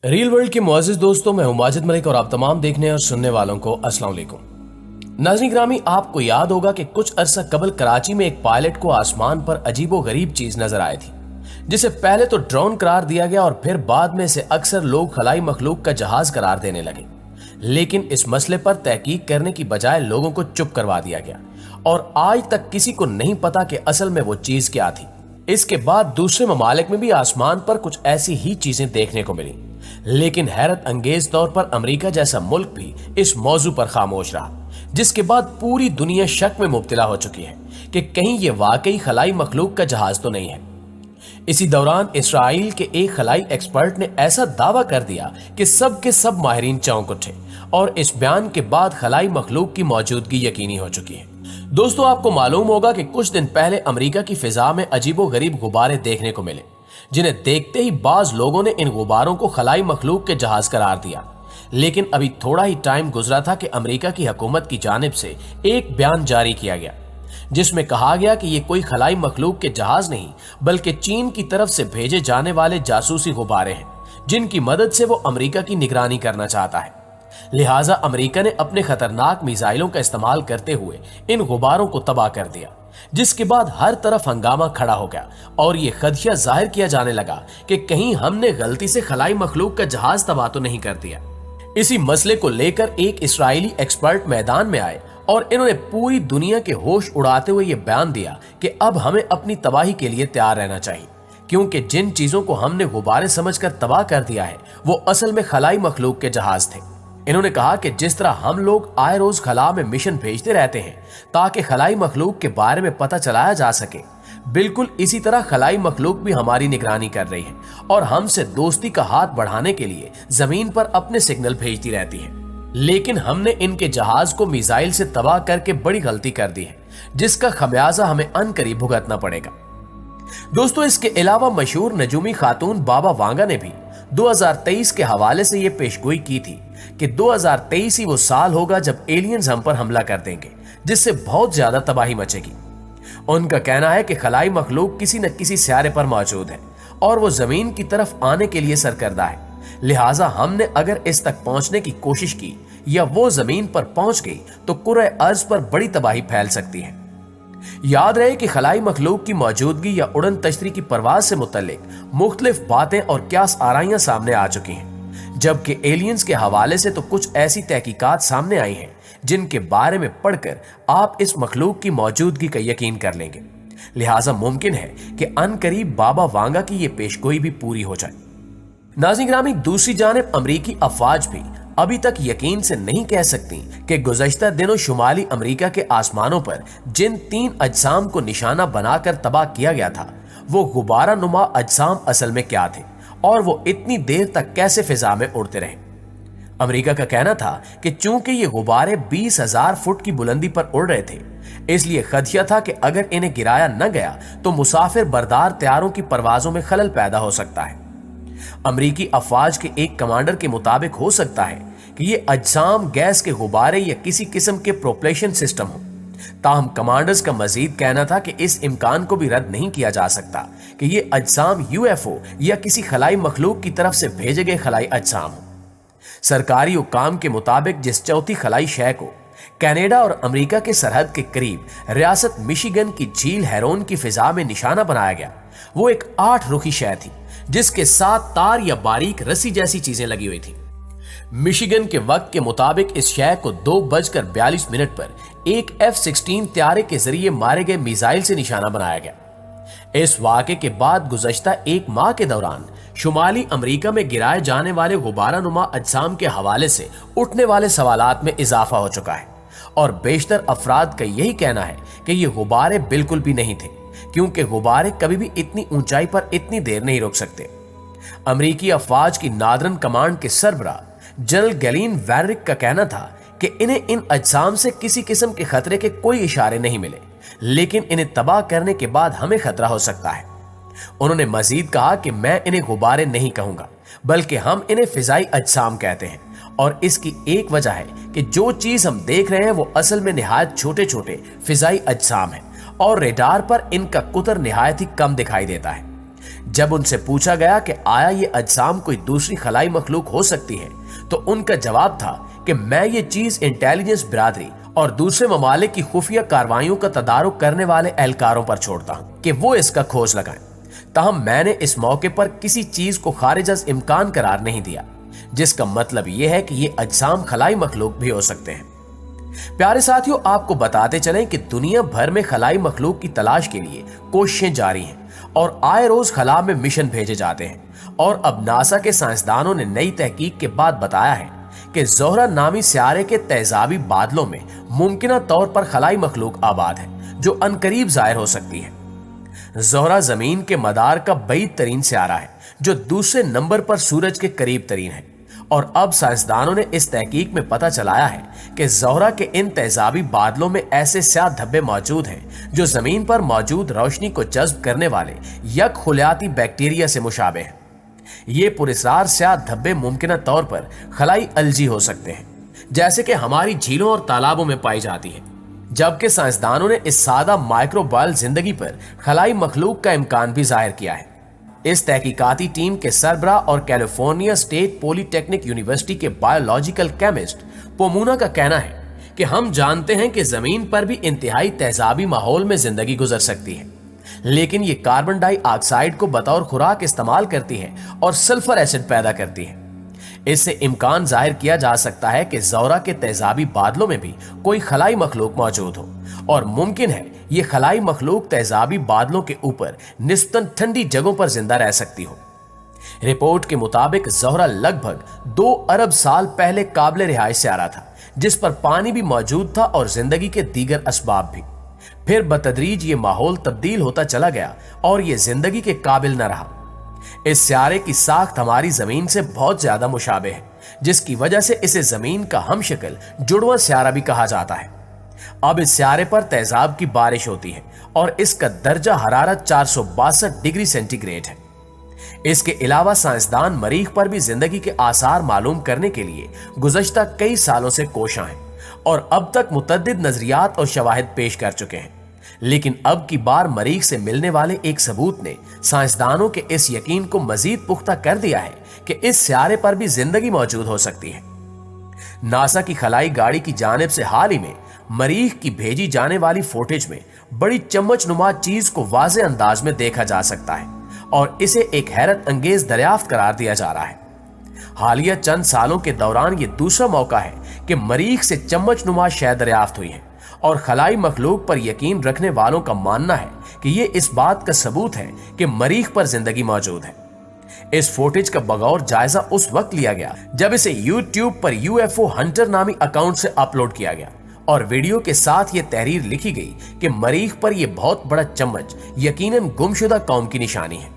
Reel world के मुअज़्ज़िज़ दोस्तों, मैं हूं माजिद मलिक और आप तमाम देखने और सुनने वालों को अस्सलाम वालेकुम। नाज़रीन ग्रामी, आपको याद होगा कि कुछ अरसा कबल कराची में एक पायलट को आसमान पर अजीबो गरीब चीज नजर आई थी, जिसे पहले तो ड्रोन करार दिया गया और फिर बाद में से अक्सर लोग खलाई मखलूक का जहाज करार देने लगे। लेकिन इस मसले पर तहकीक करने की बजाय लोगों को चुप करवा दिया गया और आज तक किसी को नहीं पता कि असल में वो चीज क्या थी। इसके बाद दूसरे ममालिक में भी आसमान पर कुछ ऐसी ही चीजें देखने को मिली, लेकिन हैरत अंगेज तौर पर अमेरिका जैसा मुल्क भी इस मौजू पर खामोश रहा, जिसके बाद पूरी दुनिया शक में मुब्तला हो चुकी है कि कहीं ये वाकई खलाई मखलूक का जहाज तो नहीं है। इसी दौरान इसराइल के एक खलाई एक्सपर्ट ने ऐसा दावा कर दिया कि सब के सब माहिरीन चौंक उठे और इस बयान के बाद खलाई मखलूक की मौजूदगी यकीनी हो चुकी है। दोस्तों, आपको मालूम होगा कि कुछ दिन पहले अमेरिका की फिजा में अजीबो गरीब गुब्बारे देखने को मिले, जिन्हें देखते ही बाज लोगों ने इन गुब्बारों को खलाई मखलूक के जहाज करार दिया। लेकिन अभी थोड़ा ही टाइम गुजरा था कि अमेरिका की हुकूमत की जानिब से एक बयान जारी किया गया, जिसमें कहा गया कि ये कोई खलाई मखलूक के जहाज नहीं बल्कि चीन की तरफ से भेजे जाने वाले जासूसी गुब्बारे हैं, जिनकी मदद से वो अमेरिका की निगरानी करना चाहता है। लिहाजा अमेरिका ने अपने खतरनाक मिसाइलों का इस्तेमाल करते हुए इन गुब्बारों को तबाह कर दिया, जिसके बाद हर तरफ हंगामा खड़ा हो गया और ये खदशा जाहिर किया जाने लगा कि कहीं हमने गलती से खलाई मखलूक का जहाज तबाह तो नहीं कर दिया। इसी मसले को लेकर एक इस्राएली एक्सपर्ट मैदान में आए और इन्होंने पूरी दुनिया के होश उड़ाते हुए ये बयान दिया कि अब हमें अपनी तबाही के लिए तैयार रहना चाहिए, क्योंकि जिन चीजों को हमने गुब्बारे समझकर तबाह कर दिया है वो असल में खलाई मखलूक के जहाज थे। इन्होंने कहा कि जिस तरह हम लोग आए रोज खला में मिशन भेजते रहते हैं ताकि खलाई मखलूक के बारे में पता चलाया जा सके, बिल्कुल इसी तरह खलाई मखलूक भी हमारी निगरानी कर रही है और हमसे दोस्ती का हाथ बढ़ाने के लिए जमीन पर अपने सिग्नल भेजती रहती है। लेकिन हमने इनके जहाज को मिसाइल से तबाह करके बड़ी गलती कर दी है, जिसका खमियाजा हमें अनकरीब भुगतना पड़ेगा। दोस्तों, इसके अलावा मशहूर नजूमी खातून बाबा वांगा ने भी 2023 के हवाले से ये पेशगोई की थी कि 2023 ही वो साल होगा जब एलियंस हम पर हमला कर देंगे, जिससे बहुत ज्यादा तबाही मचेगी। उनका कहना है कि खलाई मखलूक किसी न किसी सियारे पर मौजूद है और वो जमीन की तरफ आने के लिए सरकर्दा है। लिहाजा हमने अगर इस तक पहुंचने की कोशिश की या वो जमीन पर पहुंच गई तो कुर्रे अर्ज पर बड़ी तबाही फैल सकती है। याद रहे कि खलाई मखलूक की मौजूदगी या उड़न तश्तरी की परवाज से मुतल्लिक मुख्तलिफ बातें और क्यास आराइयां सामने आ चुकी हैं, जबकि एलियंस के हवाले से तो कुछ ऐसी तहकीकात सामने आई हैं जिनके बारे में पढ़कर आप इस मखलूक की मौजूदगी का यकीन कर लेंगे। लिहाजा मुमकिन है कि अनकरीब बाबा वांगा की ये पेशगोई भी पूरी हो जाए। नाज़रीन ग्रामी, दूसरी जानिब अमरीकी अफवाज भी अभी तक यकीन से नहीं कह सकती कि गुज़श्ता दिनों शुमाली अमेरिका के आसमानों पर जिन 3 अजसाम को निशाना बनाकर तबाह किया गया था वो गुब्बारा नुमा अजसाम असल में क्या थे और वो इतनी देर तक कैसे फिजा में उड़ते रहे। अमेरिका का कहना था कि चूंकि ये गुब्बारे 20,000 फुट की बुलंदी पर उड़ रहे थे, इसलिए खदशा था कि अगर इन्हें गिराया न गया तो मुसाफिर बरदार तैयारों की परवाजों में खलल पैदा हो सकता है। अमरीकी अफवाज के एक कमांडर के मुताबिक हो सकता है कि ये अजसाम गैस के गुब्बारे या किसी किस्म के प्रोपल्शन सिस्टम हो। ताहम कमांडर्स का मजीद कहना था कि इस इम्कान को भी रद्द नहीं किया जा सकता कि ये अजसाम यूएफओ या किसी खलाई मखलूक की तरफ से भेजे गए खलाई अजसाम हो। सरकारी हुक्काम के मुताबिक जिस चौथी खलाई शय को कनाडा और अमेरिका के सरहद के करीब रियासत मिशिगन की झील हेरोन की फिजा में निशाना बनाया गया, वो एक 8 रुखी शय थी जिसके साथ तार या बारीक रस्सी जैसी चीजें लगी हुई थी। मिशिगन के वक्त के मुताबिक इस शय को 2:42 पर एक F-16 त्यारे के जरिए मारे गए मिसाइल से निशाना बनाया गया। इस वाक़े के बाद गुज़श्ता 1 माह के दौरान शुमाली अमेरिका में गिराए जाने वाले गुब्बारा नुमा अजसाम के हवाले से उठने वाले सवालात में इजाफा हो चुका है और बेशतर अफराद का यही कहना है कि ये गुब्बारे बिल्कुल भी नहीं थे, क्योंकि गुब्बारे कभी भी इतनी ऊंचाई पर इतनी देर नहीं रुक सकते। अमरीकी अफवाज की नादरन कमांड के सरबराह जनरल गैलीन वैनरिक का कहना था कि इन्हें इन अजसाम से किसी किस्म के खतरे के कोई इशारे नहीं मिले, लेकिन इन्हें तबाह करने के बाद हमें खतरा हो सकता है। उन्होंने मजीद कहा कि मैं इन्हें गुब्बारे नहीं कहूंगा, बल्कि हम इन्हें फिजाई अजसाम कहते हैं और इसकी एक वजह है कि जो चीज हम देख रहे हैं वो असल में निहायत छोटे छोटे फिजाई अजसाम है और रेडार पर इनका कुतर निहायत ही कम दिखाई देता है। जब उनसे पूछा गया कि आया ये अजसाम कोई दूसरी खलाई मखलूक हो सकती है, तो उनका जवाब था कि मैं ये चीज इंटेलिजेंस बिरादरी और दूसरे ममालिक की खुफिया कार्रवाइयों का तदारुक करने वाले एहलकारों पर छोड़ता हूं कि वो इसका खोज लगाएं। ताहम मैंने इस मौके पर किसी चीज को खारिज अज इम्कान करार नहीं दिया, जिसका मतलब यह है कि ये अजसाम खलाई मखलूक भी हो सकते हैं। प्यारे साथियों, आपको बताते चलें कि दुनिया भर में खलाई मखलूक की तलाश के लिए कोशिशें जारी हैं और आए रोज खला में मिशन भेजे जाते हैं। और अब नासा के साइंसदानों ने नई तहकीक के बाद बताया है कि ज़ोहरा नामी सियारे के तेजाबी बादलों में मुमकिना तौर पर खलाई मखलूक आबाद है जो अनकरीब जाहिर हो सकती है। ज़ोहरा जमीन के मदार का बईद तरीन सियारा है जो दूसरे नंबर पर सूरज के करीब तरीन है। और अब साइंसदानों ने इस तहकीक में पता चलाया है कि ज़ोहरा के इन तेजाबी बादलों में ऐसे स्याह धब्बे मौजूद हैं जो जमीन पर मौजूद रोशनी को जज्ब करने वाले यक खुलियाती बैक्टीरिया से मुशाबे हैं। ये पुरस्कार स्याह धब्बे मुमकिना तौर पर खलाई अलजी हो सकते हैं, जैसे कि हमारी झीलों और तालाबों में पाई जाती है। जबकि साइंसदानों ने इस सादा माइक्रोबायल जिंदगी पर खलाई मखलूक का इम्कान भी जाहिर किया है। इस तहकीकाती टीम के सरबरा और कैलिफोर्निया स्टेट पॉलिटेक्निक यूनिवर्सिटी के बायोलॉजिकल केमिस्ट पोमूना का कहना है कि हम जानते हैं कि जमीन पर भी इंतहाई तेजाबी माहौल में जिंदगी गुजर सकती है, लेकिन ये कार्बन डाइऑक्साइड को बतौर खुराक इस्तेमाल करती है और सल्फर एसिड पैदा करती है। इससे इम्कान जाहिर किया जा सकता है कि ज़ोहरा के तेजाबी बादलों में भी कोई खलाई मखलूक मौजूद हो और मुमकिन है ये खलाई मखलूक तेजाबी बादलों के ऊपर निस्बतन ठंडी जगहों पर जिंदा रह सकती हो। रिपोर्ट के मुताबिक ज़ोहरा लगभग 2 अरब साल पहले काबिल रिहाइश सियारा था, जिस पर पानी भी मौजूद था और जिंदगी के दीगर असबाब भी। फिर बतदरीज ये माहौल तब्दील होता चला गया और ये जिंदगी के काबिल न रहा। इस सियारे की साख्त हमारी जमीन से बहुत ज्यादा मुशाबे है, जिसकी वजह से इसे जमीन का हमशक्ल जुड़वा सियारा भी कहा जाता है। अब इस सियारे पर तेजाब की बारिश होती है और इसका दर्जा हरारत 462 डिग्री सेंटीग्रेड है। इसके अलावा साइंसदान मरीख पर भी जिंदगी के आसार मालूम करने के लिए गुज़श्ता कई सालों से कोशां हैं और अब तक मुतअद्दिद नजरियात और शवाहिद पेश कर चुके हैं। लेकिन अब की बार मरीख से मिलने वाले एक सबूत ने साइंसदानों के इस यकीन को मजीद पुख्ता कर दिया है कि इस सियारे पर भी जिंदगी मौजूद हो सकती है। नासा की खलाई गाड़ी की जानिब से हाल ही में मरीख की भेजी जाने वाली फुटेज में बड़ी चम्मचनुमा चीज को वाज़े अंदाज में देखा जा सकता है और इसे एक हैरत अंगेज दरियाफ्त करार दिया जा रहा है। हालिया चंद सालों के दौरान ये दूसरा मौका है कि मरीख से चम्मचनुमा शय दरियाफ्त हुई है और खलाई मखलूक पर यकीन रखने वालों का मानना है कि ये इस बात का सबूत है कि मरीख पर जिंदगी मौजूद है। इस फुटेज का बगौर जायजा उस वक्त लिया गया जब इसे यूट्यूब पर यूएफओ हंटर नामी अकाउंट से अपलोड किया गया और वीडियो के साथ ये तहरीर लिखी गई कि मरीख पर यह बहुत बड़ा चम्मच यकीनन गुमशुदा कौम की निशानी है।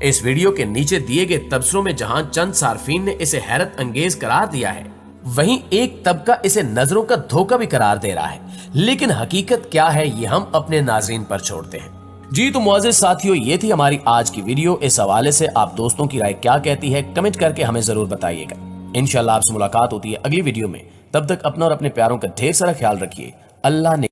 इस वीडियो के नीचे दिए गए तबसरों में जहां चंद सार्फिन ने इसे हैरत अंगेज करार दिया है, वहीं एक तबका इसे नजरों का धोखा भी करार दे रहा है। लेकिन हकीकत क्या है, ये हम अपने नाजरीन पर छोड़ते हैं। जी तो मुअज़्ज़िज़ साथियों, ये थी हमारी आज की वीडियो। इस हवाले से आप दोस्तों की राय क्या कहती है, कमेंट करके हमें जरूर बताइएगा। इंशाल्लाह आपसे मुलाकात होती है अगली वीडियो में। तब तक अपना और अपने प्यारों का ढेर सारा ख्याल रखिए। अल्लाह ने